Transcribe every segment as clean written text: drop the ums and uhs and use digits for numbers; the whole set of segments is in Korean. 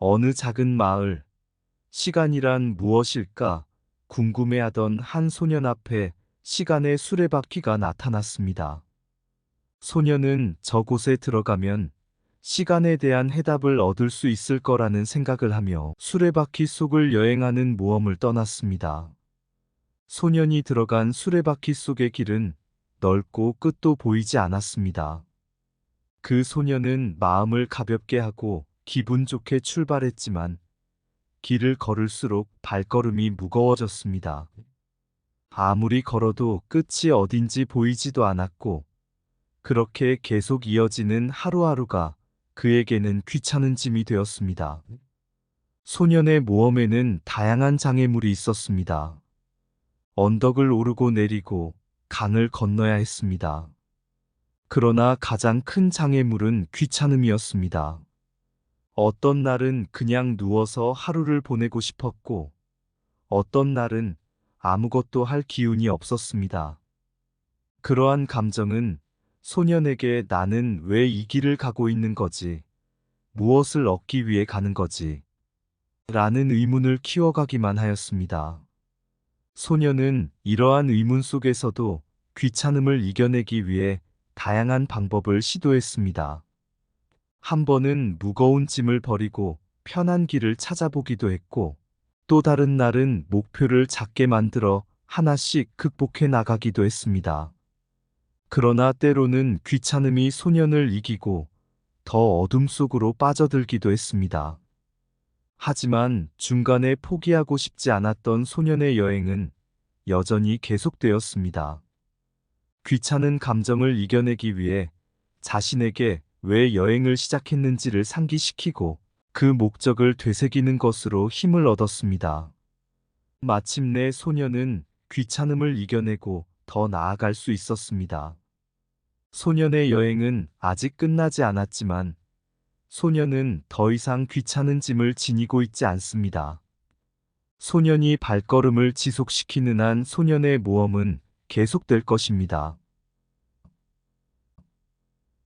어느 작은 마을, 시간이란 무엇일까 궁금해하던 한 소년 앞에 시간의 수레바퀴가 나타났습니다. 소년은 저곳에 들어가면 시간에 대한 해답을 얻을 수 있을 거라는 생각을 하며 수레바퀴 속을 여행하는 모험을 떠났습니다. 소년이 들어간 수레바퀴 속의 길은 넓고 끝도 보이지 않았습니다. 그 소년은 마음을 가볍게 하고 기분 좋게 출발했지만 길을 걸을수록 발걸음이 무거워졌습니다. 아무리 걸어도 끝이 어딘지 보이지도 않았고 그렇게 계속 이어지는 하루하루가 그에게는 귀찮은 짐이 되었습니다. 소년의 모험에는 다양한 장애물이 있었습니다. 언덕을 오르고 내리고 강을 건너야 했습니다. 그러나 가장 큰 장애물은 귀찮음이었습니다. 어떤 날은 그냥 누워서 하루를 보내고 싶었고, 어떤 날은 아무것도 할 기운이 없었습니다. 그러한 감정은 소년에게 나는 왜 이 길을 가고 있는 거지? 무엇을 얻기 위해 가는 거지? 라는 의문을 키워가기만 하였습니다. 소년은 이러한 의문 속에서도 귀찮음을 이겨내기 위해 다양한 방법을 시도했습니다. 한 번은 무거운 짐을 버리고 편한 길을 찾아보기도 했고, 또 다른 날은 목표를 작게 만들어 하나씩 극복해 나가기도 했습니다. 그러나 때로는 귀찮음이 소년을 이기고 더 어둠 속으로 빠져들기도 했습니다. 하지만 중간에 포기하고 싶지 않았던 소년의 여행은 여전히 계속되었습니다. 귀찮은 감정을 이겨내기 위해 자신에게 왜 여행을 시작했는지를 상기시키고 그 목적을 되새기는 것으로 힘을 얻었습니다. 마침내 소년은 귀찮음을 이겨내고 더 나아갈 수 있었습니다. 소년의 여행은 아직 끝나지 않았지만 소년은 더 이상 귀찮은 짐을 지니고 있지 않습니다. 소년이 발걸음을 지속시키는 한 소년의 모험은 계속될 것입니다.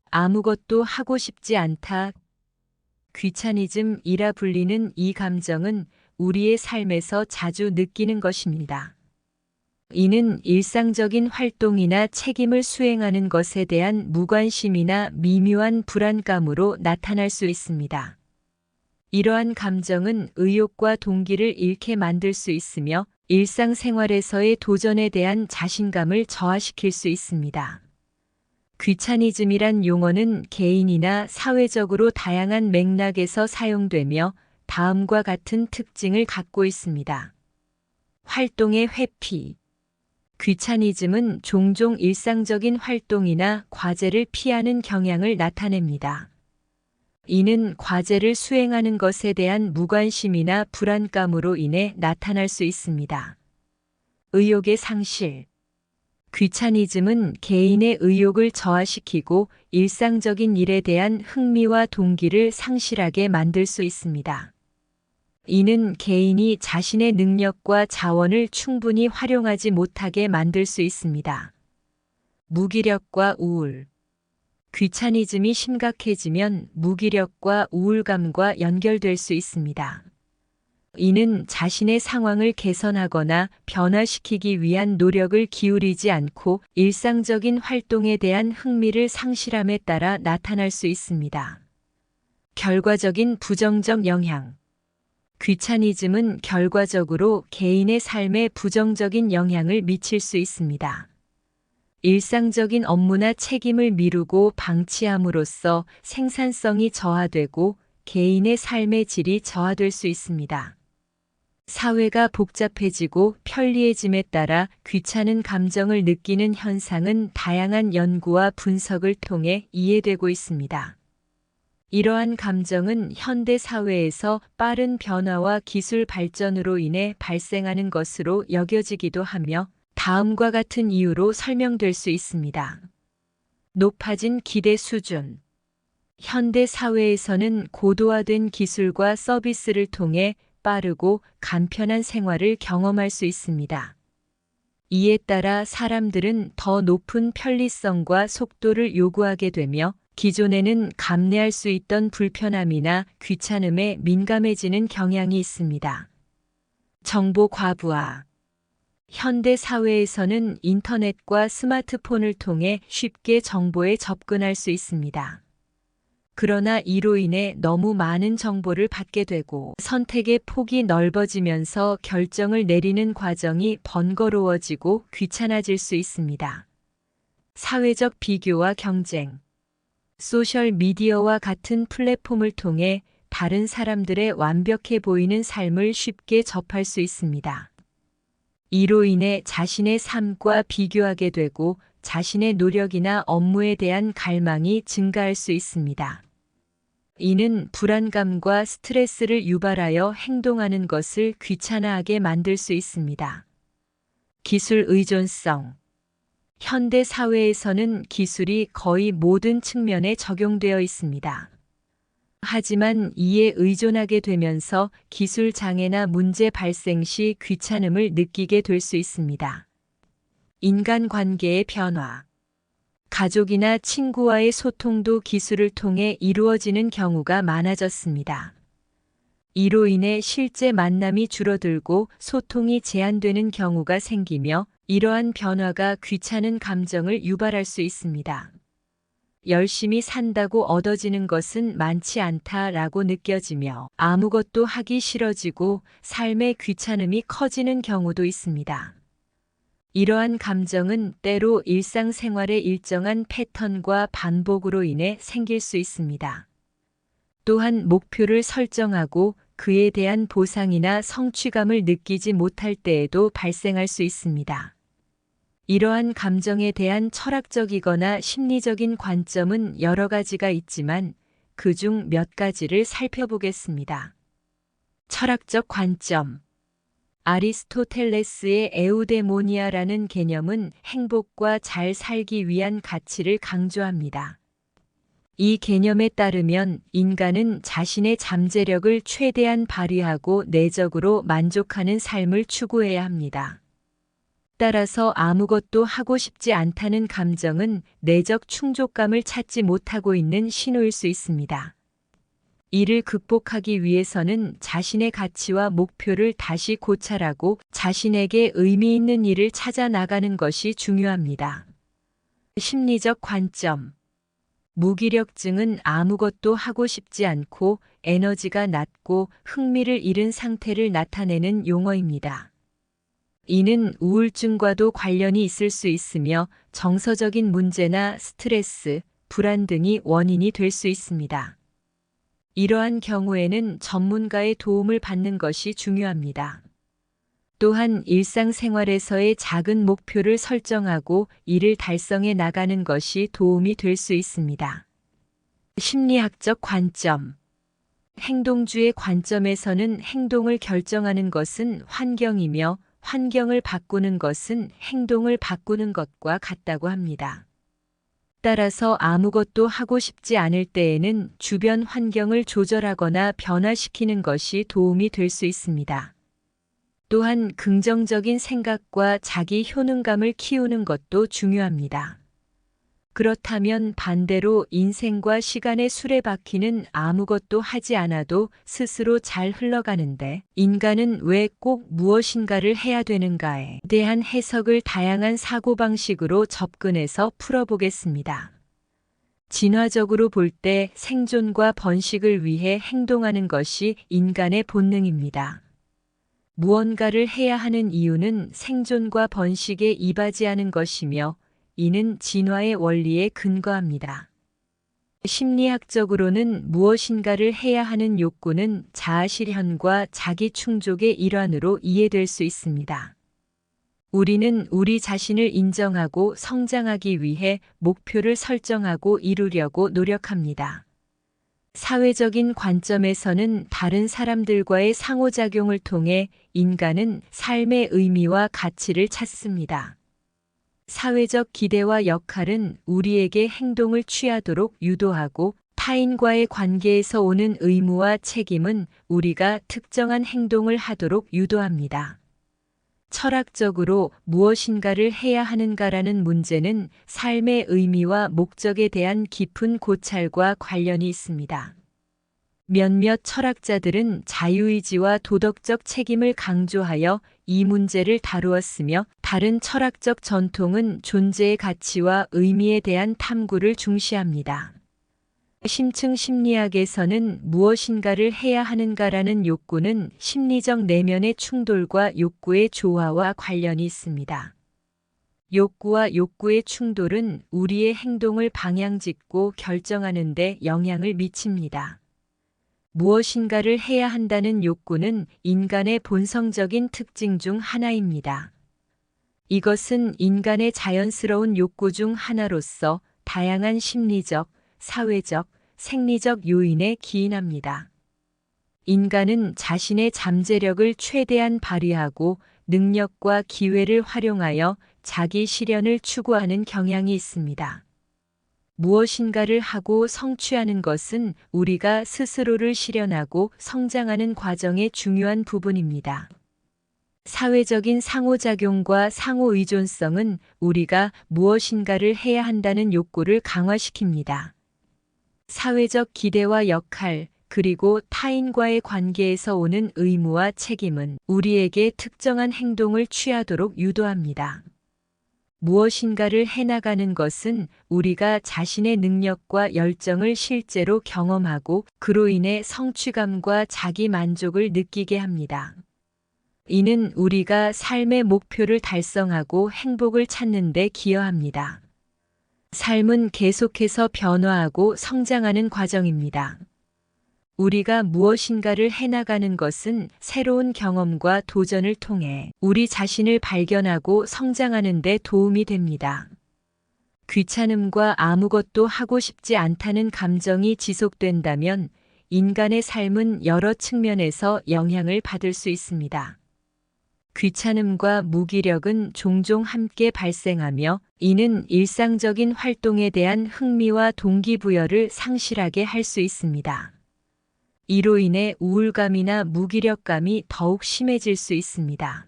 아무것도 하고 싶지 않다. 귀차니즘이라 불리는 이 감정은 우리의 삶에서 자주 느끼는 것입니다. 이는 일상적인 활동이나 책임을 수행하는 것에 대한 무관심이나 미묘한 불안감으로 나타날 수 있습니다. 이러한 감정은 의욕과 동기를 잃게 만들 수 있으며 일상생활에서의 도전에 대한 자신감을 저하시킬 수 있습니다. 귀차니즘이란 용어는 개인이나 사회적으로 다양한 맥락에서 사용되며 다음과 같은 특징을 갖고 있습니다. 활동의 회피. 귀차니즘은 종종 일상적인 활동이나 과제를 피하는 경향을 나타냅니다. 이는 과제를 수행하는 것에 대한 무관심이나 불안감으로 인해 나타날 수 있습니다. 의욕의 상실. 귀차니즘은 개인의 의욕을 저하시키고 일상적인 일에 대한 흥미와 동기를 상실하게 만들 수 있습니다. 이는 개인이 자신의 능력과 자원을 충분히 활용하지 못하게 만들 수 있습니다. 무기력과 우울. 귀차니즘이 심각해지면 무기력과 우울감과 연결될 수 있습니다. 이는 자신의 상황을 개선하거나 변화시키기 위한 노력을 기울이지 않고 일상적인 활동에 대한 흥미를 상실함에 따라 나타날 수 있습니다. 결과적인 부정적 영향. 귀차니즘은 결과적으로 개인의 삶에 부정적인 영향을 미칠 수 있습니다. 일상적인 업무나 책임을 미루고 방치함으로써 생산성이 저하되고 개인의 삶의 질이 저하될 수 있습니다. 사회가 복잡해지고 편리해짐에 따라 귀찮은 감정을 느끼는 현상은 다양한 연구와 분석을 통해 이해되고 있습니다. 이러한 감정은 현대 사회에서 빠른 변화와 기술 발전으로 인해 발생하는 것으로 여겨지기도 하며 다음과 같은 이유로 설명될 수 있습니다. 높아진 기대 수준. 현대 사회에서는 고도화된 기술과 서비스를 통해 빠르고 간편한 생활을 경험할 수 있습니다. 이에 따라 사람들은 더 높은 편리성과 속도를 요구하게 되며 기존에는 감내할 수 있던 불편함이나 귀찮음에 민감해지는 경향이 있습니다. 정보 과부하. 현대 사회에서는 인터넷과 스마트폰을 통해 쉽게 정보에 접근할 수 있습니다. 그러나 이로 인해 너무 많은 정보를 받게 되고 선택의 폭이 넓어지면서 결정을 내리는 과정이 번거로워지고 귀찮아질 수 있습니다. 사회적 비교와 경쟁. 소셜 미디어와 같은 플랫폼을 통해 다른 사람들의 완벽해 보이는 삶을 쉽게 접할 수 있습니다. 이로 인해 자신의 삶과 비교하게 되고 자신의 노력이나 업무에 대한 갈망이 증가할 수 있습니다. 이는 불안감과 스트레스를 유발하여 행동하는 것을 귀찮아하게 만들 수 있습니다. 기술 의존성. 현대 사회에서는 기술이 거의 모든 측면에 적용되어 있습니다. 하지만 이에 의존하게 되면서 기술 장애나 문제 발생 시 귀찮음을 느끼게 될 수 있습니다. 인간관계의 변화. 가족이나 친구와의 소통도 기술을 통해 이루어지는 경우가 많아졌습니다. 이로 인해 실제 만남이 줄어들고 소통이 제한되는 경우가 생기며 이러한 변화가 귀찮은 감정을 유발할 수 있습니다. 열심히 산다고 얻어지는 것은 많지 않다라고 느껴지며 아무것도 하기 싫어지고 삶의 귀찮음이 커지는 경우도 있습니다. 이러한 감정은 때로 일상생활의 일정한 패턴과 반복으로 인해 생길 수 있습니다. 또한 목표를 설정하고 그에 대한 보상이나 성취감을 느끼지 못할 때에도 발생할 수 있습니다. 이러한 감정에 대한 철학적이거나 심리적인 관점은 여러 가지가 있지만 그중 몇 가지를 살펴보겠습니다. 철학적 관점. 아리스토텔레스의 에우데모니아라는 개념은 행복과 잘 살기 위한 가치를 강조합니다. 이 개념에 따르면 인간은 자신의 잠재력을 최대한 발휘하고 내적으로 만족하는 삶을 추구해야 합니다. 따라서 아무것도 하고 싶지 않다는 감정은 내적 충족감을 찾지 못하고 있는 신호일 수 있습니다. 이를 극복하기 위해서는 자신의 가치와 목표를 다시 고찰하고 자신에게 의미 있는 일을 찾아 나가는 것이 중요합니다. 심리적 관점. 무기력증은 아무것도 하고 싶지 않고 에너지가 낮고 흥미를 잃은 상태를 나타내는 용어입니다. 이는 우울증과도 관련이 있을 수 있으며 정서적인 문제나 스트레스, 불안 등이 원인이 될 수 있습니다. 이러한 경우에는 전문가의 도움을 받는 것이 중요합니다. 또한 일상생활에서의 작은 목표를 설정하고 이를 달성해 나가는 것이 도움이 될 수 있습니다. 심리학적 관점. 행동주의 관점에서는 행동을 결정하는 것은 환경이며 환경을 바꾸는 것은 행동을 바꾸는 것과 같다고 합니다. 따라서 아무것도 하고 싶지 않을 때에는 주변 환경을 조절하거나 변화시키는 것이 도움이 될 수 있습니다. 또한 긍정적인 생각과 자기 효능감을 키우는 것도 중요합니다. 그렇다면 반대로 인생과 시간의 수레바퀴는 아무것도 하지 않아도 스스로 잘 흘러가는데 인간은 왜 꼭 무엇인가를 해야 되는가에 대한 해석을 다양한 사고방식으로 접근해서 풀어보겠습니다. 진화적으로 볼 때 생존과 번식을 위해 행동하는 것이 인간의 본능입니다. 무언가를 해야 하는 이유는 생존과 번식에 이바지하는 것이며 이는 진화의 원리에 근거합니다. 심리학적으로는 무엇인가를 해야 하는 욕구는 자아실현과 자기 충족의 일환으로 이해될 수 있습니다. 우리는 우리 자신을 인정하고 성장하기 위해 목표를 설정하고 이루려고 노력합니다. 사회적인 관점에서는 다른 사람들과의 상호작용을 통해 인간은 삶의 의미와 가치를 찾습니다. 사회적 기대와 역할은 우리에게 행동을 취하도록 유도하고 타인과의 관계에서 오는 의무와 책임은 우리가 특정한 행동을 하도록 유도합니다. 철학적으로 무엇인가를 해야 하는가라는 문제는 삶의 의미와 목적에 대한 깊은 고찰과 관련이 있습니다. 몇몇 철학자들은 자유의지와 도덕적 책임을 강조하여 이 문제를 다루었으며, 다른 철학적 전통은 존재의 가치와 의미에 대한 탐구를 중시합니다. 심층 심리학에서는 무엇인가를 해야 하는가라는 욕구는 심리적 내면의 충돌과 욕구의 조화와 관련이 있습니다. 욕구와 욕구의 충돌은 우리의 행동을 방향짓고 결정하는 데 영향을 미칩니다. 무엇인가를 해야 한다는 욕구는 인간의 본성적인 특징 중 하나입니다. 이것은 인간의 자연스러운 욕구 중 하나로서 다양한 심리적, 사회적, 생리적 요인에 기인합니다. 인간은 자신의 잠재력을 최대한 발휘하고 능력과 기회를 활용하여 자기 실현을 추구하는 경향이 있습니다. 무엇인가를 하고 성취하는 것은 우리가 스스로를 실현하고 성장하는 과정의 중요한 부분입니다. 사회적인 상호작용과 상호의존성은 우리가 무엇인가를 해야 한다는 욕구를 강화시킵니다. 사회적 기대와 역할, 그리고 타인과의 관계에서 오는 의무와 책임은 우리에게 특정한 행동을 취하도록 유도합니다. 무엇인가를 해나가는 것은 우리가 자신의 능력과 열정을 실제로 경험하고 그로 인해 성취감과 자기 만족을 느끼게 합니다. 이는 우리가 삶의 목표를 달성하고 행복을 찾는 데 기여합니다. 삶은 계속해서 변화하고 성장하는 과정입니다. 우리가 무엇인가를 해나가는 것은 새로운 경험과 도전을 통해 우리 자신을 발견하고 성장하는 데 도움이 됩니다. 귀찮음과 아무것도 하고 싶지 않다는 감정이 지속된다면 인간의 삶은 여러 측면에서 영향을 받을 수 있습니다. 귀찮음과 무기력은 종종 함께 발생하며, 이는 일상적인 활동에 대한 흥미와 동기부여를 상실하게 할 수 있습니다. 이로 인해 우울감이나 무기력감이 더욱 심해질 수 있습니다.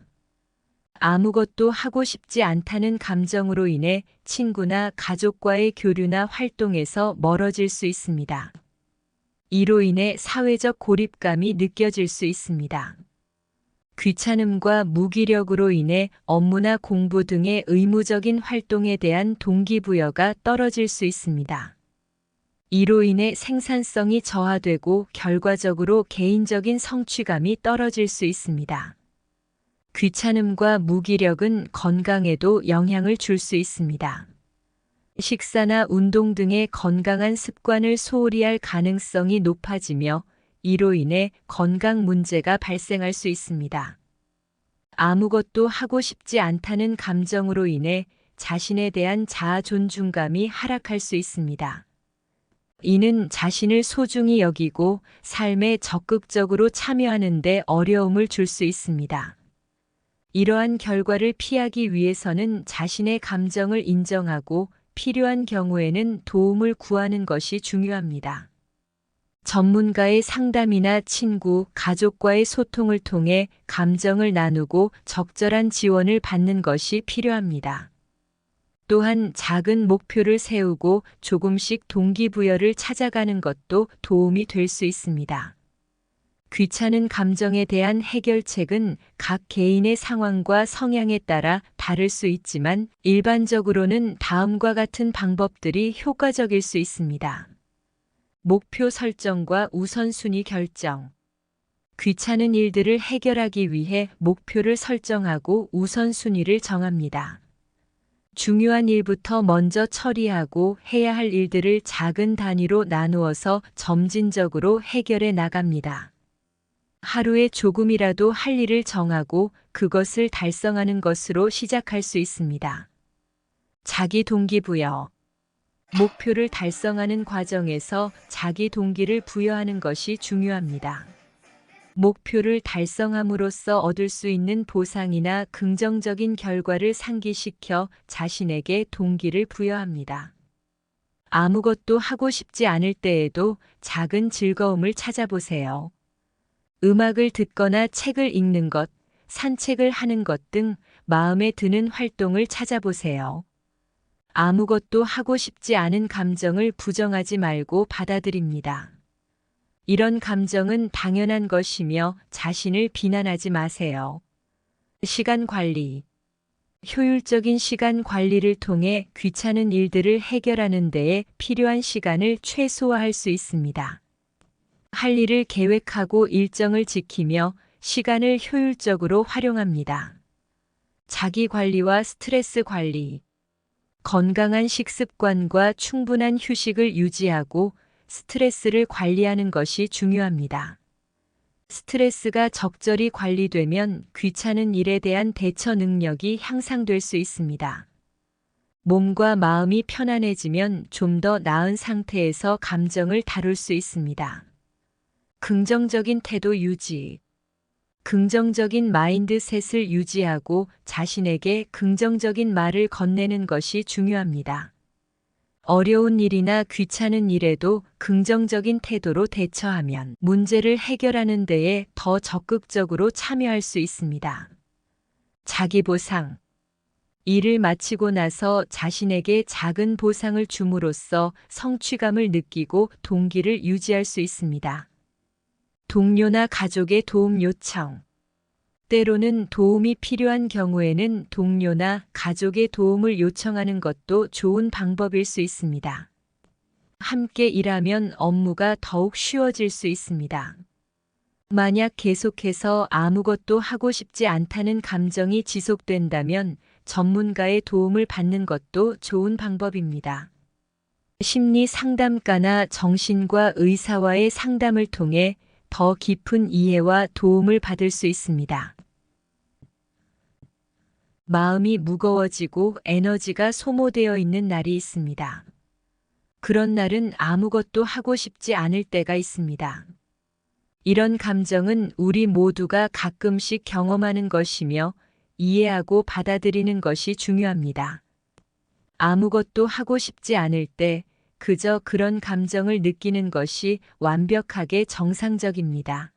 아무것도 하고 싶지 않다는 감정으로 인해 친구나 가족과의 교류나 활동에서 멀어질 수 있습니다. 이로 인해 사회적 고립감이 느껴질 수 있습니다. 귀찮음과 무기력으로 인해 업무나 공부 등의 의무적인 활동에 대한 동기부여가 떨어질 수 있습니다. 이로 인해 생산성이 저하되고 결과적으로 개인적인 성취감이 떨어질 수 있습니다. 귀찮음과 무기력은 건강에도 영향을 줄 수 있습니다. 식사나 운동 등의 건강한 습관을 소홀히 할 가능성이 높아지며, 이로 인해 건강 문제가 발생할 수 있습니다. 아무것도 하고 싶지 않다는 감정으로 인해 자신에 대한 자아 존중감이 하락할 수 있습니다. 이는 자신을 소중히 여기고 삶에 적극적으로 참여하는 데 어려움을 줄 수 있습니다. 이러한 결과를 피하기 위해서는 자신의 감정을 인정하고 필요한 경우에는 도움을 구하는 것이 중요합니다. 전문가의 상담이나 친구, 가족과의 소통을 통해 감정을 나누고 적절한 지원을 받는 것이 필요합니다. 또한 작은 목표를 세우고 조금씩 동기부여를 찾아가는 것도 도움이 될 수 있습니다. 귀찮은 감정에 대한 해결책은 각 개인의 상황과 성향에 따라 다를 수 있지만, 일반적으로는 다음과 같은 방법들이 효과적일 수 있습니다. 목표 설정과 우선순위 결정. 귀찮은 일들을 해결하기 위해 목표를 설정하고 우선순위를 정합니다. 중요한 일부터 먼저 처리하고 해야 할 일들을 작은 단위로 나누어서 점진적으로 해결해 나갑니다. 하루에 조금이라도 할 일을 정하고 그것을 달성하는 것으로 시작할 수 있습니다. 자기 동기부여. 목표를 달성하는 과정에서 자기 동기를 부여하는 것이 중요합니다. 목표를 달성함으로써 얻을 수 있는 보상이나 긍정적인 결과를 상기시켜 자신에게 동기를 부여합니다. 아무것도 하고 싶지 않을 때에도 작은 즐거움을 찾아보세요. 음악을 듣거나 책을 읽는 것, 산책을 하는 것 등 마음에 드는 활동을 찾아보세요. 아무것도 하고 싶지 않은 감정을 부정하지 말고 받아들입니다. 이런 감정은 당연한 것이며 자신을 비난하지 마세요. 시간 관리. 효율적인 시간 관리를 통해 귀찮은 일들을 해결하는 데에 필요한 시간을 최소화할 수 있습니다. 할 일을 계획하고 일정을 지키며 시간을 효율적으로 활용합니다. 자기 관리와 스트레스 관리. 건강한 식습관과 충분한 휴식을 유지하고 스트레스를 관리하는 것이 중요합니다. 스트레스가 적절히 관리되면 귀찮은 일에 대한 대처 능력이 향상될 수 있습니다. 몸과 마음이 편안해지면 좀 더 나은 상태에서 감정을 다룰 수 있습니다. 긍정적인 태도 유지. 긍정적인 마인드셋을 유지하고 자신에게 긍정적인 말을 건네는 것이 중요합니다. 어려운 일이나 귀찮은 일에도 긍정적인 태도로 대처하면 문제를 해결하는 데에 더 적극적으로 참여할 수 있습니다. 자기 보상. 일을 마치고 나서 자신에게 작은 보상을 줌으로써 성취감을 느끼고 동기를 유지할 수 있습니다. 동료나 가족의 도움 요청. 때로는 도움이 필요한 경우에는 동료나 가족의 도움을 요청하는 것도 좋은 방법일 수 있습니다. 함께 일하면 업무가 더욱 쉬워질 수 있습니다. 만약 계속해서 아무것도 하고 싶지 않다는 감정이 지속된다면 전문가의 도움을 받는 것도 좋은 방법입니다. 심리 상담가나 정신과 의사와의 상담을 통해 더 깊은 이해와 도움을 받을 수 있습니다. 마음이 무거워지고 에너지가 소모되어 있는 날이 있습니다. 그런 날은 아무것도 하고 싶지 않을 때가 있습니다. 이런 감정은 우리 모두가 가끔씩 경험하는 것이며 이해하고 받아들이는 것이 중요합니다. 아무것도 하고 싶지 않을 때 그저 그런 감정을 느끼는 것이 완벽하게 정상적입니다.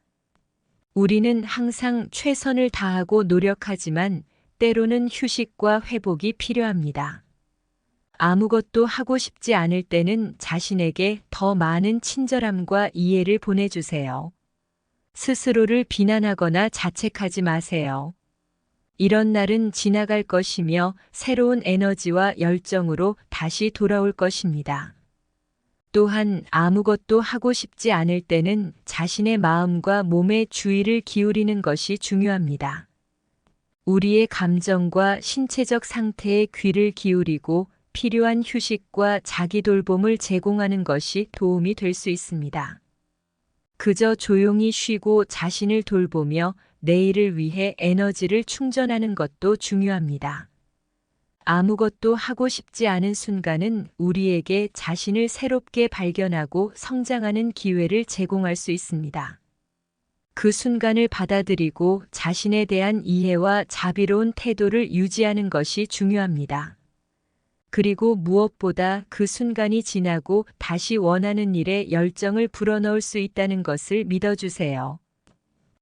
우리는 항상 최선을 다하고 노력하지만 때로는 휴식과 회복이 필요합니다. 아무것도 하고 싶지 않을 때는 자신에게 더 많은 친절함과 이해를 보내주세요. 스스로를 비난하거나 자책하지 마세요. 이런 날은 지나갈 것이며 새로운 에너지와 열정으로 다시 돌아올 것입니다. 또한 아무것도 하고 싶지 않을 때는 자신의 마음과 몸에 주의를 기울이는 것이 중요합니다. 우리의 감정과 신체적 상태에 귀를 기울이고 필요한 휴식과 자기 돌봄을 제공하는 것이 도움이 될 수 있습니다. 그저 조용히 쉬고 자신을 돌보며 내일을 위해 에너지를 충전하는 것도 중요합니다. 아무것도 하고 싶지 않은 순간은 우리에게 자신을 새롭게 발견하고 성장하는 기회를 제공할 수 있습니다. 그 순간을 받아들이고 자신에 대한 이해와 자비로운 태도를 유지하는 것이 중요합니다. 그리고 무엇보다 그 순간이 지나고 다시 원하는 일에 열정을 불어넣을 수 있다는 것을 믿어주세요.